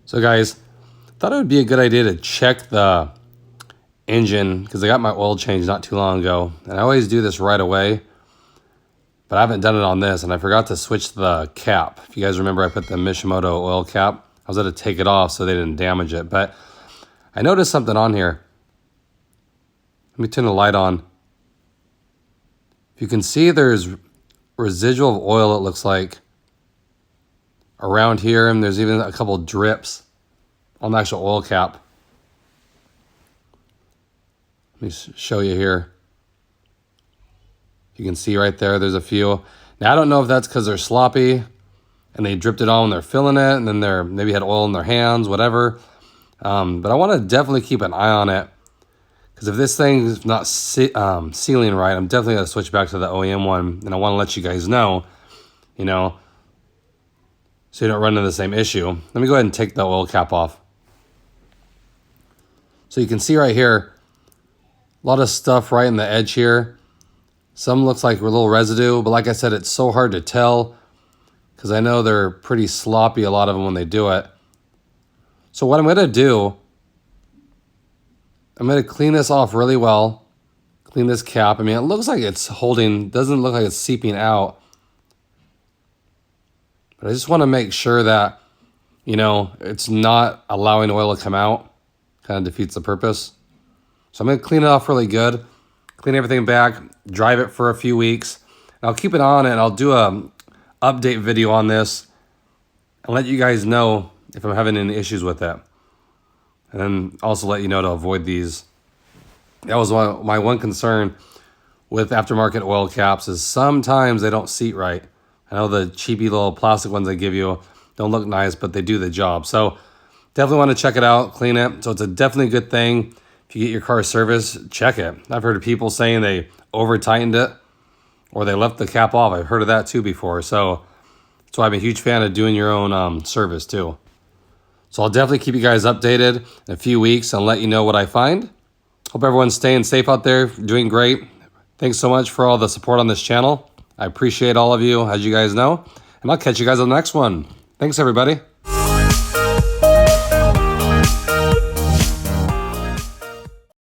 So guys, thought it would be a good idea to check the engine because I got my oil change not too long ago, and I always do this right away, but I haven't done it on this, and I forgot to switch the cap. If you guys remember, I put the Mishimoto oil cap. I was going to take it off so they didn't damage it, but I noticed something on here. Let me turn the light on. If you can see, there's residual of oil, it looks like, around here, and there's even a couple drips on the actual oil cap. Let me show you here. You can see right there, there's a few. Now, I don't know if that's because they're sloppy and they dripped it on when they're filling it, and then they're maybe had oil in their hands, whatever. But I want to definitely keep an eye on it, because if this thing is not sealing right, I'm definitely going to switch back to the OEM one, and I want to let you guys know, you know, so you don't run into the same issue. Let me go ahead and take the oil cap off. So you can see right here, a lot of stuff right in the edge here. Some looks like a little residue, but like I said, it's so hard to tell because I know they're pretty sloppy, a lot of them, when they do it. So what I'm going to do, I'm going to clean this off really well. Clean this cap. I mean, it looks like it's holding, doesn't look like it's seeping out. But I just want to make sure that, you know, it's not allowing oil to come out. Kind of defeats the purpose. So I'm going to clean it off really good. Clean everything back. Drive it for a few weeks. And I'll keep it on, and I'll do a update video on this and let you guys know if I'm having any issues with it. And then also let you know to avoid these. That was my one concern with aftermarket oil caps, is sometimes they don't seat right. I know the cheapy little plastic ones they give you don't look nice, but they do the job. So definitely want to check it out, clean it. So it's a definitely good thing. If you get your car serviced, check it. I've heard of people saying they over tightened it or they left the cap off. I've heard of that too before. So that's why I'm a huge fan of doing your own service too. So I'll definitely keep you guys updated in a few weeks and let you know what I find. Hope everyone's staying safe out there, doing great. Thanks so much for all the support on this channel. I appreciate all of you, as you guys know. And I'll catch you guys on the next one. Thanks, everybody.